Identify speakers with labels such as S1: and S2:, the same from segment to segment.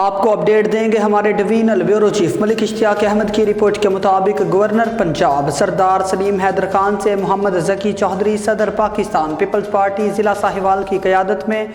S1: آپ کو اپڈیٹ دیں گے ہمارے ڈویژنل بیورو چیف ملک اشتیاق احمد کی رپورٹ کے مطابق گورنر پنجاب سردار سلیم حیدر خان سے محمد ذکی چودھری صدر پاکستان پیپلز پارٹی ضلع ساہیوال کی قیادت میں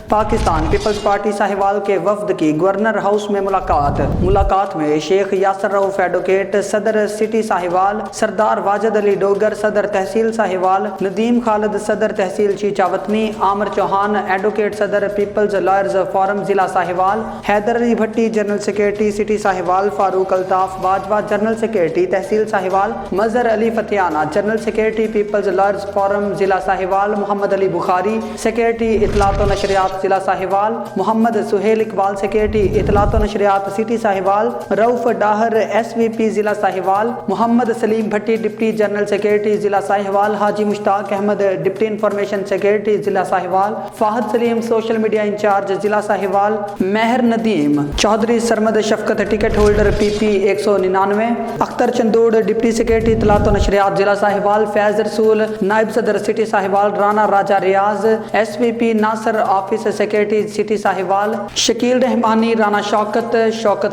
S1: پاکستان پیپلز پارٹی ساہیوال کے وفد کی گورنر ہاؤس میں ملاقات میں شیخ یاسر رؤف ایڈوکیٹ صدر سٹی ساہیوال، سردار واجد علی ڈوگر صدر تحصیل ساہیوال، ندیم خالد صدر تحصیل چیچا وطنی، عامر چوہان ایڈوکیٹ صدر پیپلز لائرز فورم ضلع Sahiwal, Haider Ali Bhatti general secretary city Sahiwal, Farooq Altaf Bajwa general secretary تحصیل Sahiwal, Mazhar Ali Fatiana general secretary peoples lawyers forum ضلع ساہیوال، محمد علی بخاری سیکریٹری اطلاعات و نشریات ضلع ساہیوال، محمد سہیل اقبال سیکریٹری اطلاعات و نشریات سٹی ساہیوال، رؤف ڈاہر ایس وی پی ضلع ساہیوال، محمد سلیم بھٹی ڈپٹی جنرل سیکریٹری ضلع ساہیوال، حاجی مشتاق احمد ڈپٹی انفارمیشن سیکریٹری ضلع ساہیوال، فاہد سلیم سوشل میڈیا انچارج ضلع ساہیوال، مہر ندیم چودھری سرمد شفقت ٹکٹ ہولڈر پی پی 199، اختر چندوڑ ڈپٹی سیکریٹری اطلاعات و نشریات ضلع ساہیوال، فیض رسول نائب صدر سٹی ساہیوال، رانا راجہ Riaz S V P Nasir office secretary city Sahiwal, Shakeel Rehmani, Rana Shaukat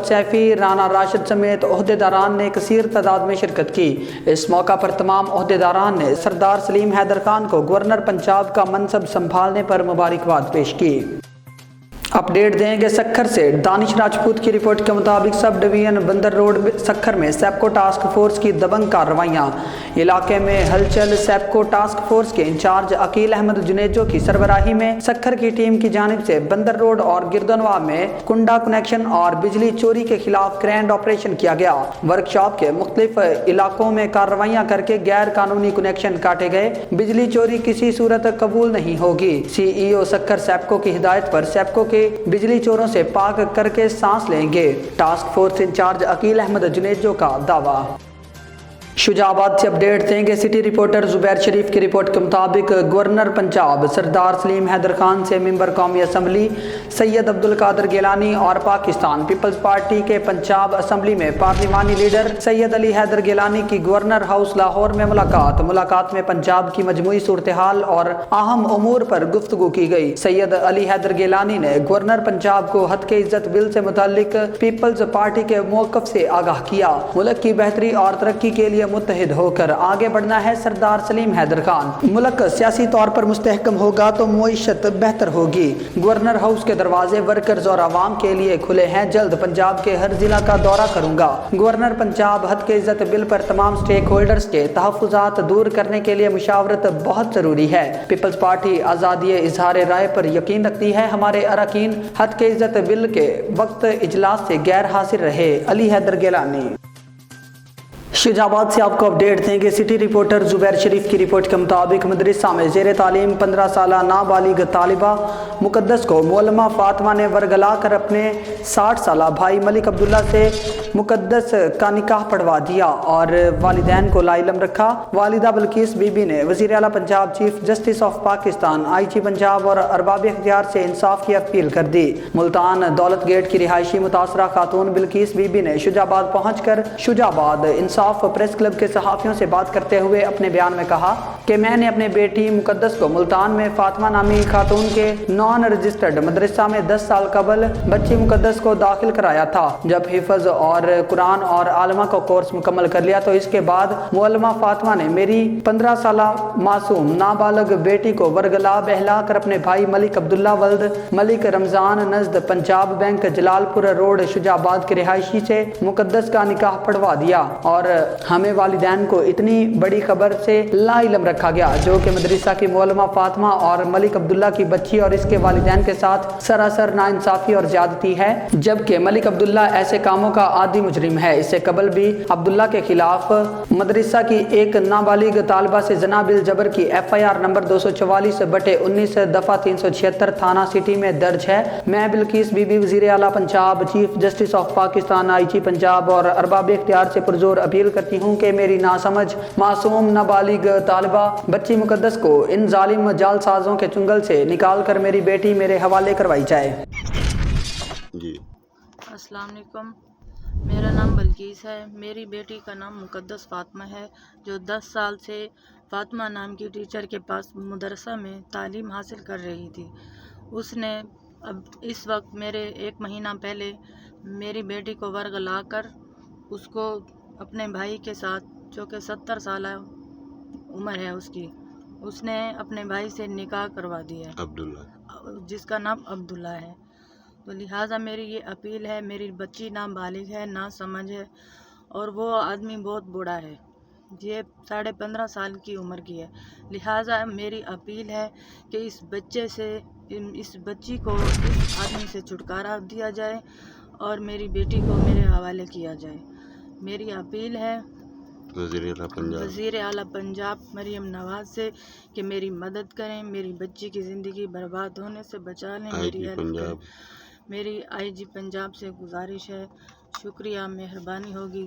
S1: Saifi, Rana Rashid سمیت عہدیداران نے کثیر تعداد میں شرکت کی۔ اس موقع پر تمام عہدیداران نے سردار سلیم حیدر خان کو گورنر پنجاب کا منصب سنبھالنے پر مبارکباد پیش کی۔ اپڈیٹ دیں گے سکھر سے دانش راجپوت کی رپورٹ کے مطابق سب ڈویژن بندر روڈ سکھر میں سیپکو ٹاسک فورس کی دبنگ کارروائیاں، علاقے میں ہلچل۔ سیپکو ٹاسک فورس کے انچارج عقیل احمد جنیجو کی سربراہی میں سکھر کی ٹیم کی جانب سے بندر روڈ اور گردنوا میں کنڈا کنیکشن اور بجلی چوری کے خلاف گرینڈ آپریشن کیا گیا۔ ورکشاپ کے مختلف علاقوں میں کارروائیاں کر کے غیر قانونی کنیکشن کاٹے گئے۔ بجلی چوری کسی صورت قبول نہیں ہوگی۔ سی ای او سکھر سیپکو کی ہدایت پر سیپکو کے بجلی چوروں سے پاک کر کے سانس لیں گے، task force incharge Aqeel Ahmed Junejo کا دعویٰ۔ شجاع آباد سے اپڈیٹ دیں گے سٹی رپورٹر زبیر شریف کی رپورٹ کے مطابق گورنر پنجاب سردار سلیم حیدر خان سے ممبر قومی اسمبلی سید عبدالقادر گیلانی اور پاکستان پیپلز پارٹی کے پنجاب اسمبلی میں پارلیمانی لیڈر سید علی حیدر گیلانی کی گورنر ہاؤس لاہور میں ملاقات میں پنجاب کی مجموعی صورتحال اور اہم امور پر گفتگو کی گئی۔ سید علی حیدر گیلانی نے گورنر پنجاب کو حد کے عزت بل سے متعلق پیپلز پارٹی کے موقف سے آگاہ کیا۔ ملک کی بہتری اور ترقی کے لیے متحد ہو کر آگے بڑھنا ہے سردار سلیم حیدر خان۔ ملک سیاسی طور پر مستحکم ہوگا تو معیشت بہتر ہوگی۔ گورنر ہاؤس کے دروازے ورکرز اور عوام کے لیے کھلے ہیں، جلد پنجاب کے ہر ضلع کا دورہ کروں گا۔ گورنر پنجاب حد کے عزت بل پر تمام سٹیک ہولڈرز کے تحفظات دور کرنے کے لیے مشاورت بہت ضروری ہے۔ پیپلز پارٹی آزادی اظہار رائے پر یقین رکھتی ہے۔ ہمارے اراکین حد کے عزت بل کے وقت اجلاس سے غیر حاضر رہے۔ علی حیدر گیلانی۔ شجاع آباد سے آپ کو اپڈیٹ دیں گے سٹی رپورٹر زبیر شریف کی رپورٹ کے مطابق مدرسہ میں زیر تعلیم 15 سالہ نابالغ طالبہ مقدس کو معلمہ فاطمہ نے ورگلا کر اپنے 60 سالہ بھائی ملک عبداللہ سے مقدس کا نکاح پڑھوا دیا اور والدین کو لا علم رکھا۔ والدہ بلقیس بی بی نے وزیر اعلیٰ Punjab chief justice of Pakistan I G Punjab اور ارباب اختیار سے انصاف کی اپیل کر دی۔ ملتان دولت گیٹ کی رہائشی متاثرہ خاتون بلقیس بی بی نے شجاع آباد پہنچ کر شجاع آباد انصاف پریس کلب کے صحافیوں سے بات کرتے ہوئے اپنے بیان میں کہا کہ میں نے اپنے بیٹی مقدس کو ملتان میں فاطمہ نامی خاتون کے نان رجسٹرڈ مدرسہ میں 10 سال قبل بچی مقدس کو داخل کرایا تھا۔ جب حفظ اور قرآن اور عالمہ کا کورس مکمل کر لیا تو اس کے بعد معلمہ فاطمہ نے میری 15 سالہ معصوم نابالغ بیٹی کو ورگلا بہلا کر اپنے بھائی ملک عبداللہ ولد ملک رمضان نزد پنجاب بینک جلال پور روڈ شجاع آباد کے رہائشی سے مقدس کا نکاح پڑھوا دیا اور ہمیں والدین کو اتنی بڑی خبر سے لا علم رکھا گیا جو کہ مدرسہ کی معلمہ فاطمہ اور ملک عبداللہ کی بچی اور اس کے والدین کے ساتھ سراسر ناانصافی اور زیادتی ہے، جبکہ ملک عبداللہ ایسے کاموں کا عادی مجرم ہے۔ اس سے قبل بھی عبداللہ کے خلاف مدرسہ کی ایک نابالغ طالبہ سے زنا بالجبر کی FIR نمبر 244/19 دفعہ 376 تھانہ سٹی میں درج ہے۔ میں بلقیس بی بی وزیر اعلیٰ Punjab chief justice of Pakistan I G Punjab اور ارباب اختیار سے پرزور اپیل کرتی ہوں کہ میری ناسمجھ معصوم نابالغ طالبہ بچی مقدس کو ان ظالم جعل سازوں کے چنگل سے نکال کر میری بیٹی میرے حوالے کروائی جائے۔
S2: جی
S3: السلام علیکم، میرا نام بلقیس ہے۔ میری بیٹی کا نام مقدس فاطمہ ہے جو 10 سال سے فاطمہ نام کی ٹیچر کے پاس مدرسہ میں تعلیم حاصل کر رہی تھی۔ اس نے اب اس وقت میرے 1 مہینہ پہلے میری بیٹی کو ورغلا کر اس کو اپنے بھائی کے ساتھ، جو کہ 70 سالہ عمر ہے اس نے اپنے بھائی سے نکاح کروا دیا ہے،
S2: عبداللہ،
S3: جس کا نام عبداللہ ہے۔ تو لہٰذا میری یہ اپیل ہے، میری بچی نابالغ ہے، ناسمجھ ہے، اور وہ آدمی بہت بوڑھا ہے، یہ 15.5 سال کی عمر کی ہے۔ لہٰذا میری اپیل ہے کہ اس بچی کو اس آدمی سے چھٹکارا دیا جائے اور میری بیٹی کو میرے حوالے کیا جائے۔ میری اپیل ہے وزیر اعلیٰ پنجاب مریم نواز سے کہ میری مدد کریں، میری بچی کی زندگی برباد ہونے سے بچا لیں، میری ہیلپ کریں۔ میری IG پنجاب سے گزارش ہے، شکریہ، مہربانی ہوگی۔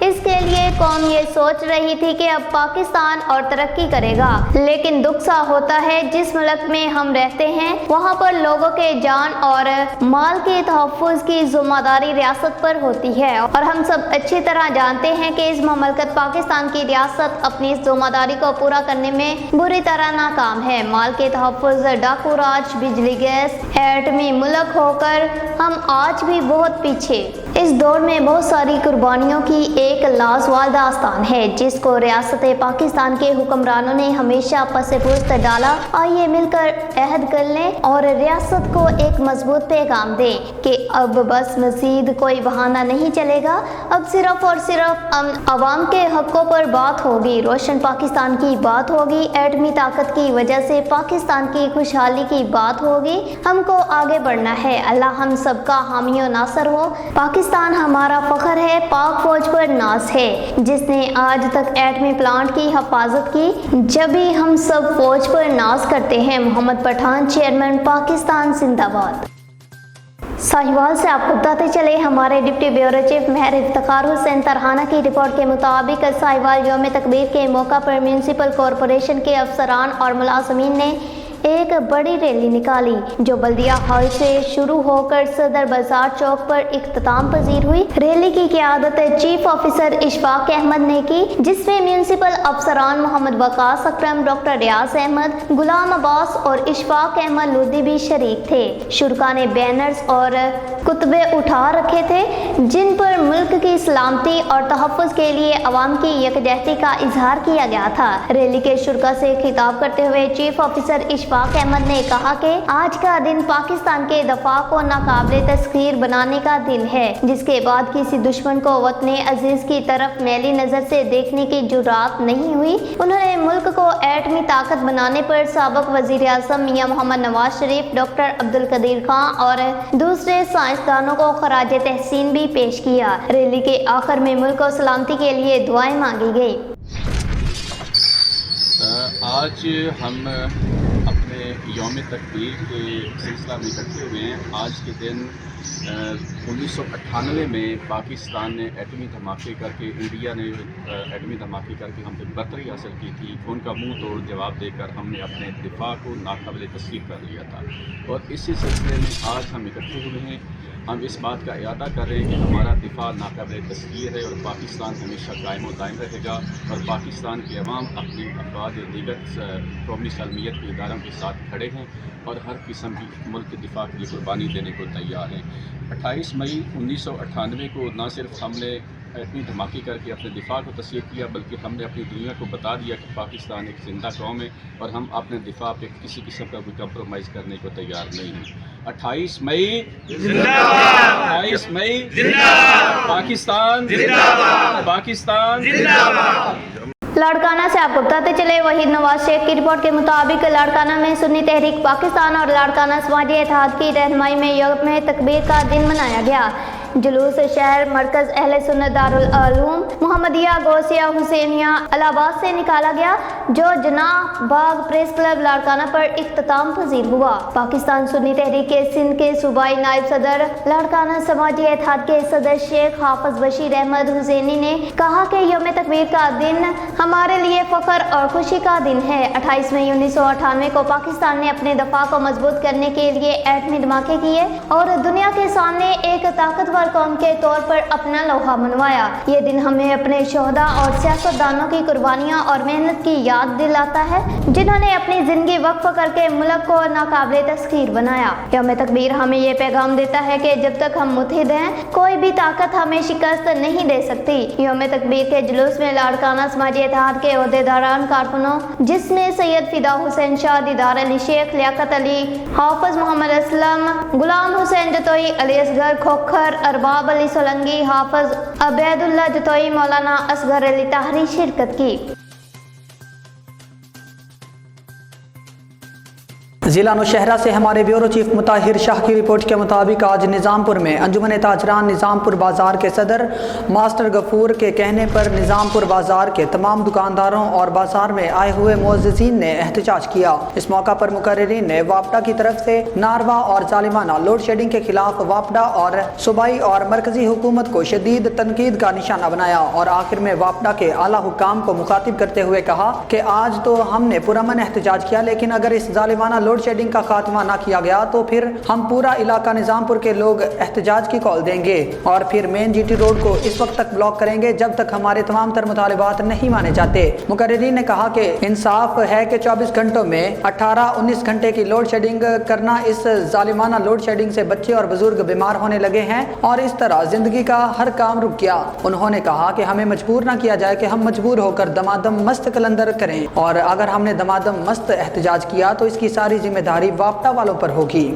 S4: اس کے لیے قوم یہ سوچ رہی تھی کہ اب پاکستان اور ترقی کرے گا، لیکن دکھ سا ہوتا ہے جس ملک میں ہم رہتے ہیں وہاں پر لوگوں کے جان اور مال کے تحفظ کی ذمہ داری ریاست پر ہوتی ہے، اور ہم سب اچھی طرح جانتے ہیں کہ اس مملکت پاکستان کی ریاست اپنی اس ذمہ داری کو پورا کرنے میں بری طرح ناکام ہے۔ مال کے تحفظ، ڈاکو راج، بجلی گیس، ایٹمی ملک ہو کر ہم آج بھی بہت پیچھے۔ اس دور میں بہت ساری قربانیوں کی ایک لازوال داستان ہے جس کو ریاست پاکستان کے حکمرانوں نے ہمیشہ پس پشت ڈالا۔ آئیے مل کر عہد کر لیں اور ریاست کو ایک مضبوط پیغام دیں کہ اب بس مزید کوئی بہانہ نہیں چلے گا، اب صرف اور صرف عوام کے حقوں پر بات ہوگی، روشن پاکستان کی بات ہوگی، ایٹمی طاقت کی وجہ سے پاکستان کی خوشحالی کی بات ہوگی۔ ہم کو آگے بڑھنا ہے، اللہ ہم سب کا حامی و ناصر ہو۔ پاکستان ہمارا فخر ہے، پاک فوج پر ناز ہے جس نے آج تک ایٹمی پلانٹ کی حفاظت کی۔ جب بھی ہم سب فوج پر ناز کرتے ہیں۔ محمد پٹھان، چیئرمین، پاکستان زندہ باد۔ ساہیوال سے آپ کو بتاتے چلے ہمارے ڈپٹی بیورو چیف مہر افتخار حسین ترہانہ کی رپورٹ کے مطابق ساہیوال یوم تکبیر کے موقع پر میونسپل کارپوریشن کے افسران اور ملازمین نے ایک بڑی ریلی نکالی جو بلدیہ ہال سے شروع ہو کر صدر بازار چوک پر اختتام پذیر ہوئی۔ ریلی کی قیادت چیف آفیسر اشفاق احمد نے کی جس میں میونسپل افسران محمد وقاص اکرم، ڈاکٹر ریاض احمد، غلام عباس اور اشفاق احمد لودھی بھی شریک تھے۔ شرکاء نے بینرز اور کتبے اٹھا رکھے تھے جن پر ملک کی سلامتی اور تحفظ کے لیے عوام کی یکجہتی کا اظہار کیا گیا تھا۔ ریلی کے شرکاء سے خطاب کرتے ہوئے چیف آفیسر اشفاق احمد نے کہا کہ آج کا دن پاکستان کے دفاع کو ناقابل تسخیر بنانے کا دن ہے جس کے بعد کسی دشمن کو وطن عزیز کی طرف میلی نظر سے دیکھنے کی جرات نہیں ہوئی۔ انہوں نے ملک کو ایٹمی طاقت بنانے پر سابق وزیر اعظم میاں محمد نواز شریف، ڈاکٹر عبدالقدیر خان اور دوسرے سائنسدانوں کو خراج تحسین بھی پیش کیا۔ ریلی کے آخر میں ملک و سلامتی کے لیے دعائیں مانگی گئی۔
S5: آج ہم اپنے یوم تکبیر کے سلسلہ میں اکٹھے ہوئے ہیں۔ آج کے دن 1998 میں پاکستان نے ایٹمی دھماکے کر کے، انڈیا نے ایٹمی دھماکے کر کے ہم پہ برتری حاصل کی تھی۔ ان کا منہ توڑ جواب دے کر ہم نے اپنے دفاع کو ناقابل تسخیر کر لیا تھا، اور اسی سلسلے میں آج ہم اکٹھے ہوئے ہیں۔ ہم اس بات کا اعادہ کر رہے ہیں کہ ہمارا دفاع ناقابل تسخیر ہے اور پاکستان ہمیشہ قائم و دائم رہے گا، اور پاکستان کے عوام اپنے افراد اور دیگر قومی سالمیت کے اداروں کے ساتھ کھڑے ہیں اور ہر قسم کی ملک کے دفاع کے لیے قربانی دینے کو تیار ہیں۔ 28 مئی 1998 کو نہ صرف ہم نے ایٹمی دھماکے کر کے اپنے دفاع کو تسخیر کیا، بلکہ ہم نے اپنی دنیا کو بتا دیا کہ پاکستان ایک زندہ قوم ہے اور ہم اپنے دفاع پہ کسی قسم کا کوئی کمپرومائز کرنے کو تیار نہیں ہیں۔ 28 مئی زندہ باد، 28 مئی زندہ باد، پاکستان زندہ باد، پاکستان زندہ باد۔
S4: لاڑکانہ سے آپ کو بتاتے چلے وحید نواز شیخ کی رپورٹ کے مطابق لاڑکانہ میں سنی تحریک پاکستان اور لاڑکانہ سماجی اتحاد کی رہنمائی میں یوم تکبیر کا دن منایا گیا۔ جلوس شہر مرکز اہل سنت دارالعلوم محمدیہ غوثیہ حسینیہ الہ آباد سے نکالا گیا جو جناح باغ پریس کلب لاڑکانہ پر اختتام پذیر ہوا۔ پاکستان سنی تحریک کے سندھ کے صوبائی نائب صدر لاڑکانہ سماجی اتحاد کے صدر شیخ حافظ بشیر احمد حسینی نے کہا کہ یوم تکبیر کا دن ہمارے لیے فخر اور خوشی کا دن ہے۔ 28 مئی 1998 کو پاکستان نے اپنے دفاع کو مضبوط کرنے کے لیے ایٹمی دھماکے کیے اور دنیا کے سامنے ایک طاقتور قوم کے طور پر اپنا لوہا منوایا۔ یہ دن ہمیں اپنے شہداء اور سیاستدانوں کی قربانیاں اور محنت کی یاد دلاتا ہے جنہوں نے اپنی زندگی وقف کر کے ملک کو ناقابل تسخیر بنایا۔ یوم تکبیر ہمیں یہ پیغام دیتا ہے کہ جب تک ہم متحد ہیں کوئی بھی طاقت ہمیں شکست نہیں دے سکتی۔ یوم تکبیر کے جلوس میں لاڑکانہ سماجی اتحاد کے عہدیداران، کارکنوں جس میں سید فدا حسین شاہ، دیدار علی شیخ، لیاقت علی، حافظ محمد اسلم، غلام حسین جتوئی، علی اصغر کھوکھر، ارباب علی سولنگی، حافظ عبید اللہ جتوئی، مولانا اصغر علی طاہری شرکت کی۔
S1: ضلع نوشہرہ سے ہمارے بیورو چیف مطہر شاہ کی رپورٹ کے مطابق آج نظام پور میں انجمن تاجران نظام پور بازار کے صدر ماسٹر غفور کے کہنے پر نظام پور بازار کے تمام دکانداروں اور بازار میں آئے ہوئے معززین نے احتجاج کیا۔ اس موقع پر مقررین نے وابڈا کی طرف سے ناروا اور ظالمانہ لوڈ شیڈنگ کے خلاف وابڈا اور صوبائی اور مرکزی حکومت کو شدید تنقید کا نشانہ بنایا اور آخر میں وابڈا کے اعلیٰ حکام کو مخاطب کرتے ہوئے کہا کہ آج تو ہم نے پرامن احتجاج کیا، لیکن اگر اس ظالمانہ لوڈ شیڈنگ کا خاتمہ نہ کیا گیا تو پھر ہم پورا علاقہ نظام پور کے لوگ احتجاج کی کال دیں گے اور پھر مین جی ٹی روڈ کو اس وقت تک بلاک کریں گے جب تک ہمارے تمام تر مطالبات نہیں مانے جاتے۔ مقررین نے کہا کہ انصاف ہے کہ 24 گھنٹوں میں 18-19 گھنٹے کی لوڈ شیڈنگ کرنا، اس ظالمانہ لوڈ شیڈنگ سے بچے اور بزرگ بیمار ہونے لگے ہیں اور اس طرح زندگی کا ہر کام رک گیا۔ انہوں نے کہا کہ ہمیں مجبور نہ کیا جائے کہ ہم مجبور ہو کر دمادم مست کلندر کریں، اور اگر ہم نے دمادم مست احتجاج کیا تو اس کی ساری ذمہ داری وابڈا والوں پر ہوگی۔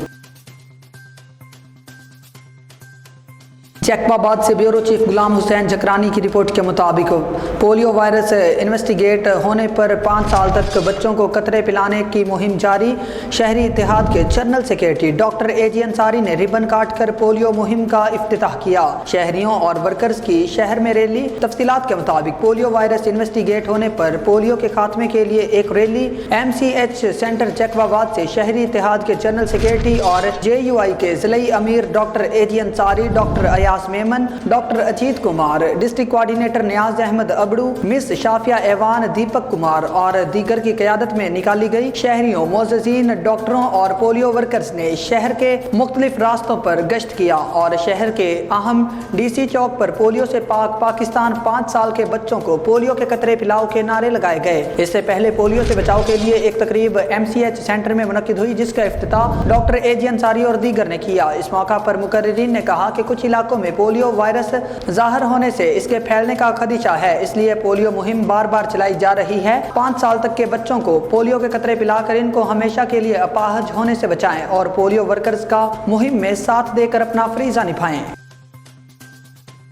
S1: چیک آباد سے بیورو چیف غلام حسین جکرانی کی رپورٹ کے مطابق پولیو وائرس انویسٹیگیٹ ہونے پر 5 سال تک بچوں کو قطرے پلانے کی مہم جاری۔ شہری اتحاد کے general secretary doctor A G Ansari نے ربن کاٹ کر پولیو مہم کا افتتاح کیا۔ شہریوں اور ورکرز کی شہر میں ریلی۔ تفصیلات کے مطابق پولیو وائرس انویسٹیگیٹ ہونے پر پولیو کے خاتمے کے لیے ایک ریلی MCH سینٹر چیک آباد سے شہری اتحاد کے جنرل سیکریٹری اور JUI کے ضلعی امیر doctor A G Ansari, doctor Memon, doctor Ajit Kumar, district coordinator Niaz Ahmed Abro, miss Shafia Awan, Deepak Kumar اور دیگر کی قیادت میں نکالی گئی۔ شہریوں، معززین، ڈاکٹروں اور پولیو ورکرز نے شہر کے مختلف راستوں پر گشت کیا اور شہر کے اہم DC چوک پر پولیو سے پاک پاکستان 5 سال کے بچوں کو پولیو کے قطرے پلاؤ کے نعرے لگائے گئے۔ اس سے پہلے پولیو سے بچاؤ کے لیے ایک تقریب MCH سینٹر میں منعقد ہوئی جس کا افتتاح ڈاکٹر اے جی انصاری اور دیگر نے کیا۔ اس موقع پر مقررین نے کہا کہ کچھ علاقوں میں پولیو وائرس ظاہر ہونے سے اس کے پھیلنے کا خدشہ ہے، اس لیے پولیو مہم بار بار چلائی جا رہی ہے۔ 5 سال تک کے بچوں کو پولیو کے قطرے پلا کر ان کو ہمیشہ کے لیے اپاہج ہونے سے بچائیں اور پولیو ورکرز کا مہم میں ساتھ دے کر اپنا فریضہ نبھائیں۔